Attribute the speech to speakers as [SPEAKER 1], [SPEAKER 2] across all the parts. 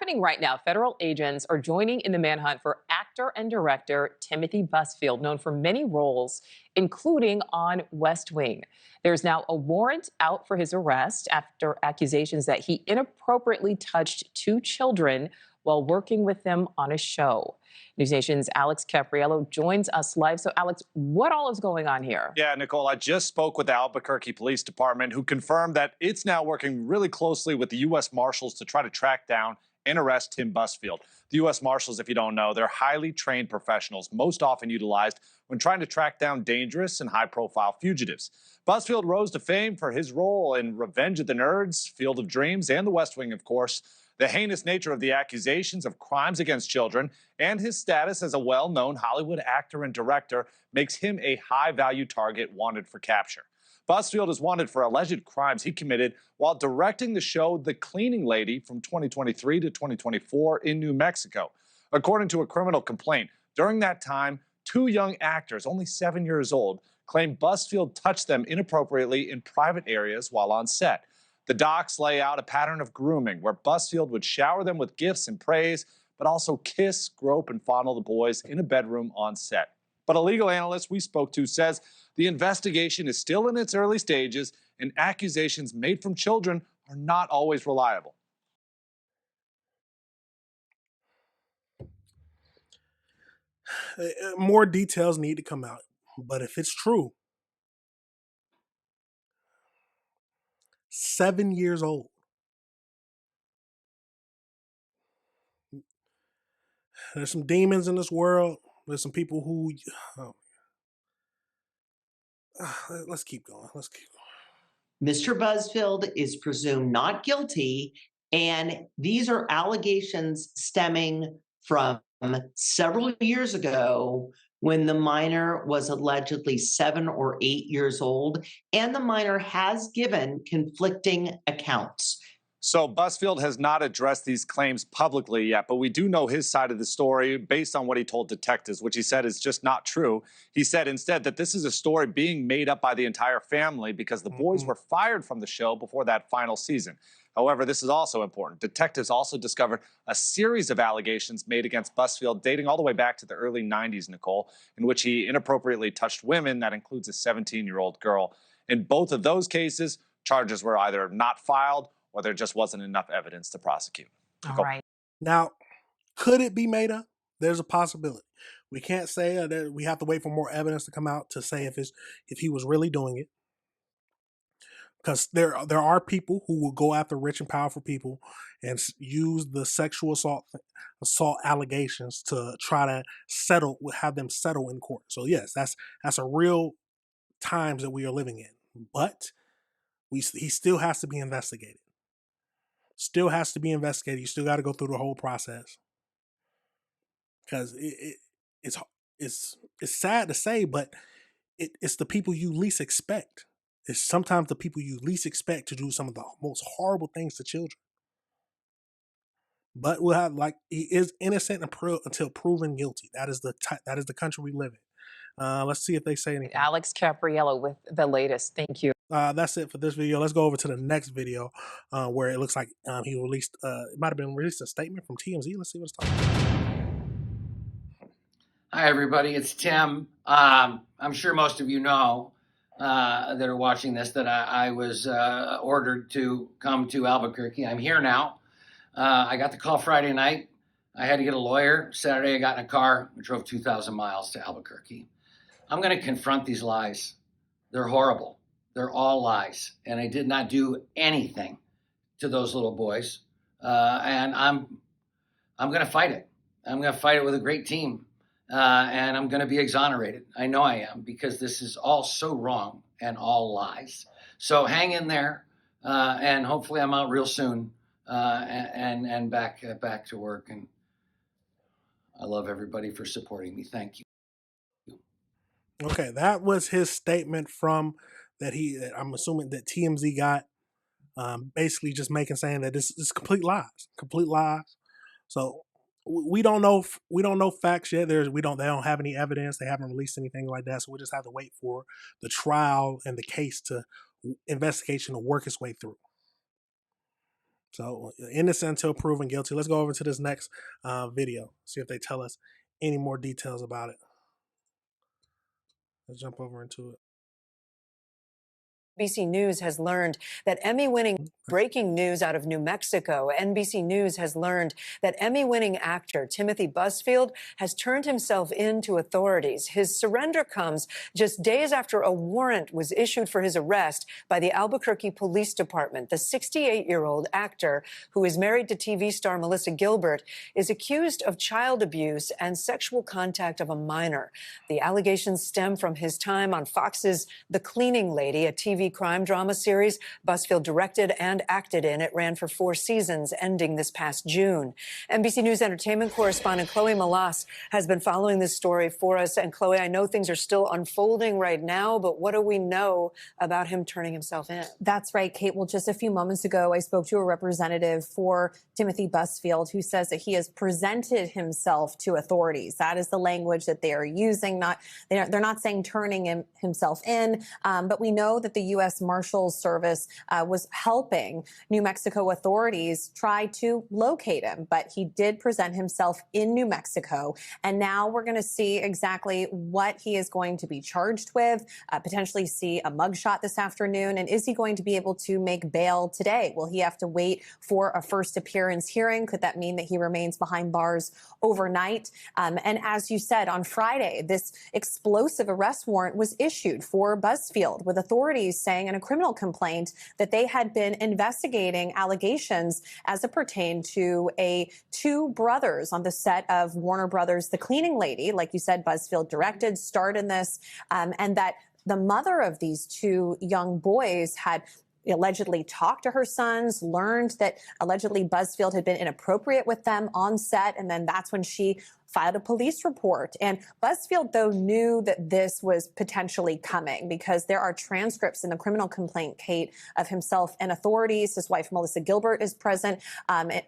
[SPEAKER 1] happening right now. Federal agents are joining in the manhunt for actor and director Timothy Busfield, known for many roles, including on West Wing. There's now a warrant out for his arrest after accusations that he inappropriately touched two children while working with them on a show. News Nation's Alex Capriello joins us live. So, Alex, what all is going on here?
[SPEAKER 2] Yeah, Nicole, I just spoke with the Albuquerque Police Department, who confirmed that it's now working really closely with the U.S. Marshals to try to track down and arrest Tim Busfield. The U.S. Marshals, if you don't know, they're highly trained professionals, most often utilized when trying to track down dangerous and high-profile fugitives. Busfield rose to fame for his role in Revenge of the Nerds, Field of Dreams, and The West Wing, of course. The heinous nature of the accusations of crimes against children and his status as a well-known Hollywood actor and director makes him a high-value target wanted for capture. Busfield is wanted for alleged crimes he committed while directing the show The Cleaning Lady from 2023 to 2024 in New Mexico. According to a criminal complaint, during that time, two young actors, only 7 years old, claimed Busfield touched them inappropriately in private areas while on set. The docs lay out a pattern of grooming where Busfield would shower them with gifts and praise, but also kiss, grope, and fondle the boys in a bedroom on set. But a legal analyst we spoke to says the investigation is still in its early stages and accusations made from children are not always reliable.
[SPEAKER 3] More details need to come out. But if it's true, 7 years old. There's some demons in this world. There's some people who. Let's keep going.
[SPEAKER 4] Mr. Busfield is presumed not guilty, and these are allegations stemming from several years ago when the minor was allegedly 7 or 8 years old, and the minor has given conflicting accounts.
[SPEAKER 2] So Busfield has not addressed these claims publicly yet, but we do know his side of the story based on what he told detectives, which he said is just not true. He said instead that this is a story being made up by the entire family because the boys were fired from the show before that final season. However, this is also important. Detectives also discovered a series of allegations made against Busfield dating all the way back to the early 90s, Nicole, in which he inappropriately touched women. That includes a 17-year-old girl. In both of those cases, charges were either not filed or there just wasn't enough evidence to prosecute.
[SPEAKER 1] All right.
[SPEAKER 3] Now, could it be made up? There's a possibility. We can't say that. We have to wait for more evidence to come out to say if he was really doing it. Because there are people who will go after rich and powerful people and use the sexual assault allegations to try to have them settle in court. So yes, that's a real times that we are living in. But he still has to be investigated. Still has to be investigated. You still got to go through the whole process. Because it's sad to say, but it's the people you least expect. It's sometimes the people you least expect to do some of the most horrible things to children. But we'll have he is innocent until proven guilty. That is the country we live in. Let's see if they say anything.
[SPEAKER 1] Alex Capriello with the latest. Thank you.
[SPEAKER 3] That's it for this video. Let's go over to the next video where it looks like he released, it might have been released a statement from TMZ. Let's see what it's talking about.
[SPEAKER 5] Hi, everybody. It's Tim. I'm sure most of you know that are watching this that I was ordered to come to Albuquerque. I'm here now. I got the call Friday night. I had to get a lawyer. Saturday, I got in a car. We drove 2,000 miles to Albuquerque. I'm going to confront these lies. They're horrible. They're all lies. And I did not do anything to those little boys. And I'm going to fight it. I'm going to fight it with a great team. And I'm going to be exonerated. I know I am, because this is all so wrong and all lies. So hang in there. And hopefully I'm out real soon and back to work. And I love everybody for supporting me. Thank you.
[SPEAKER 3] Okay, that was his statement from that I'm assuming that TMZ got, basically just saying that this is complete lies. So we don't know facts yet. They don't have any evidence. They haven't released anything like that. So we just have to wait for the trial and the case investigation to work its way through. So innocent until proven guilty. Let's go over to this next video, see if they tell us any more details about it. Let's jump over into it.
[SPEAKER 6] NBC News has learned that Emmy-winning breaking news out of New Mexico. NBC News has learned that Emmy-winning actor Timothy Busfield has turned himself in to authorities. His surrender comes just days after a warrant was issued for his arrest by the Albuquerque Police Department. The 68-year-old actor, who is married to TV star Melissa Gilbert, is accused of child abuse and sexual contact of a minor. The allegations stem from his time on Fox's The Cleaning Lady, a TV crime drama series Busfield directed and acted in. It ran for 4 seasons, ending this past June. NBC News entertainment correspondent Chloe Malas has been following this story for us. And Chloe, I know things are still unfolding right now, but what do we know about him turning himself in?
[SPEAKER 7] That's right, Kate. Well, just a few moments ago, I spoke to a representative for Timothy Busfield who says that he has presented himself to authorities. That is the language that they are using. They're not saying turning himself in, but we know that the U.S. Marshals Service was helping New Mexico authorities try to locate him, but he did present himself in New Mexico. And now we're going to see exactly what he is going to be charged with, potentially see a mugshot this afternoon. And is he going to be able to make bail today? Will he have to wait for a first appearance hearing? Could that mean that he remains behind bars overnight? And as you said, on Friday, this explosive arrest warrant was issued for Busfield, with authorities saying in a criminal complaint that they had been investigating allegations as it pertained to two brothers on the set of Warner Brothers' The Cleaning Lady. Like you said, Busfield directed, starred in this, and that the mother of these 2 young boys had allegedly talked to her sons, learned that allegedly Busfield had been inappropriate with them on set, and then that's when she filed a police report. And Busfield, though, knew that this was potentially coming because there are transcripts in the criminal complaint, Kate, of himself and authorities. His wife, Melissa Gilbert, is present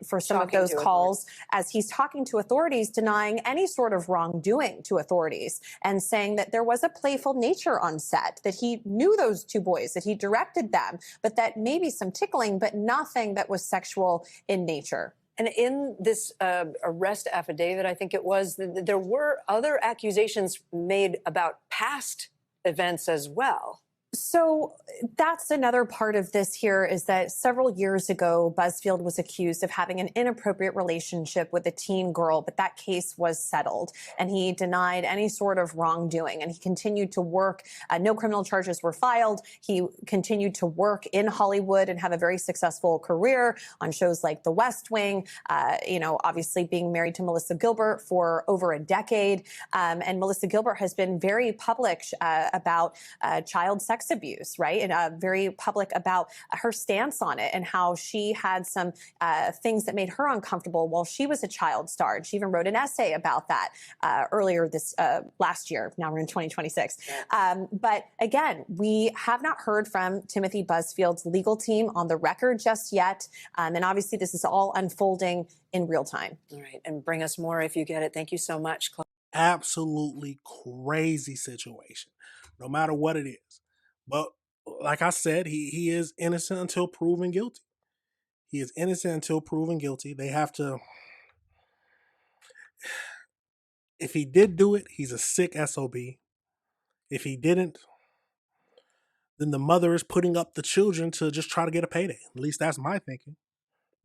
[SPEAKER 7] for some of those calls as he's talking to authorities, denying any sort of wrongdoing to authorities and saying that there was a playful nature on set, that he knew those 2 boys, that he directed them, but that maybe some tickling, but nothing that was sexual in nature.
[SPEAKER 6] And in this arrest affidavit, I think it was, there were other accusations made about past events as well.
[SPEAKER 7] So that's another part of this here, is that several years ago, Busfield was accused of having an inappropriate relationship with a teen girl, but that case was settled and he denied any sort of wrongdoing, and he continued to work. No criminal charges were filed. He continued to work in Hollywood and have a very successful career on shows like The West Wing, obviously being married to Melissa Gilbert for over a decade. And Melissa Gilbert has been very public about child sex abuse, right? And very public about her stance on it and how she had some things that made her uncomfortable while she was a child star. And she even wrote an essay about that earlier this last year. Now we're in 2026. But again, we have not heard from Timothy Busfield's legal team on the record just yet. And obviously this is all unfolding in real time.
[SPEAKER 6] All right. And bring us more if you get it. Thank you so much, Chloe.
[SPEAKER 3] Absolutely crazy situation, no matter what it is. But like I said, he is innocent until proven guilty. He is innocent until proven guilty. They have to, if he did do it, he's a sick SOB. If he didn't, then the mother is putting up the children to just try to get a payday. At least that's my thinking.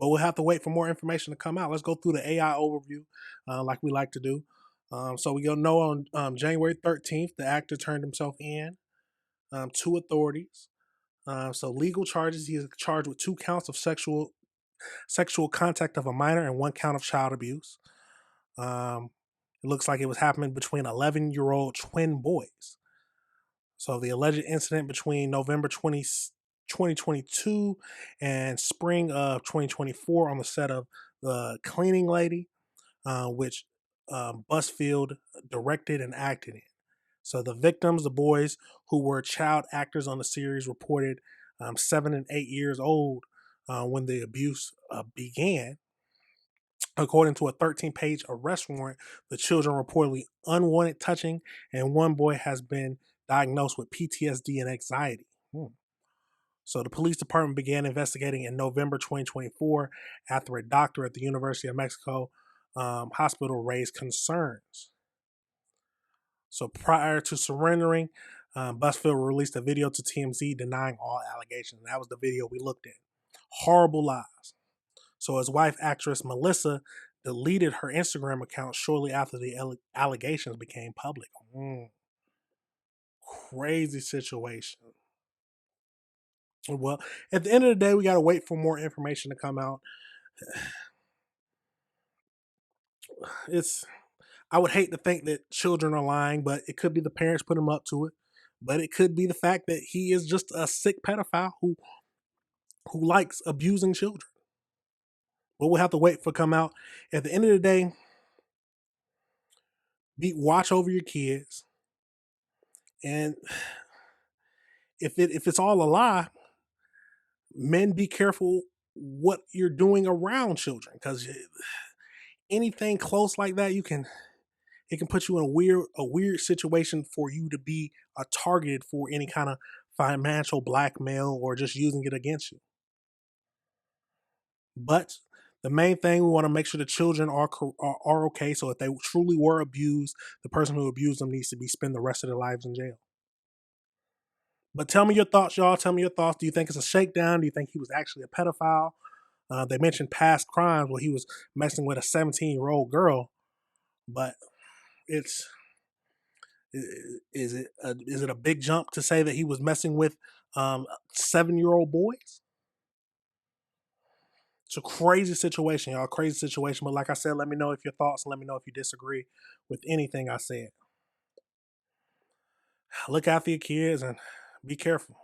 [SPEAKER 3] But we'll have to wait for more information to come out. Let's go through the AI overview like we like to do. So we know on January 13th, the actor turned himself in to authorities. So legal charges, he is charged with 2 counts of sexual contact of a minor and 1 count of child abuse. It looks like it was happening between 11-year-old twin boys. So the alleged incident between November 2022 and spring of 2024 on the set of The Cleaning Lady, which Busfield directed and acted in. So the victims, the boys who were child actors on the series, reported 7 and 8 years old when the abuse began. According to a 13-page arrest warrant, the children reportedly unwanted touching, and one boy has been diagnosed with PTSD and anxiety. So the police department began investigating in November 2024 after a doctor at the University of Mexico hospital raised concerns. So prior to surrendering, Busfield released a video to TMZ denying all allegations. That was the video we looked at. Horrible lies. So his wife, actress Melissa, deleted her Instagram account shortly after the allegations became public. Crazy situation. Well, at the end of the day, we got to wait for more information to come out. I would hate to think that children are lying, but it could be the parents put them up to it. But it could be the fact that he is just a sick pedophile who likes abusing children. But we'll have to wait for it to come out. At the end of the day, watch over your kids. And if it's all a lie, men, be careful what you're doing around children, because anything close like that, it can put you in a weird situation for you to be targeted for any kind of financial blackmail or just using it against you. But the main thing, we want to make sure the children are okay. So if they truly were abused, the person who abused them needs to spend the rest of their lives in jail. But tell me your thoughts, y'all. Tell me your thoughts. Do you think it's a shakedown? Do you think he was actually a pedophile? They mentioned past crimes where he was messing with a 17-year-old girl, but is it a big jump to say that he was messing with 7-year-old boys? It's a crazy situation, y'all. Crazy situation. But like I said, let me know if your thoughts. Let me know if you disagree with anything I said. Look after your kids and be careful.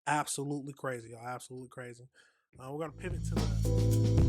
[SPEAKER 3] Absolutely crazy, y'all. Absolutely crazy. We're gonna pivot to the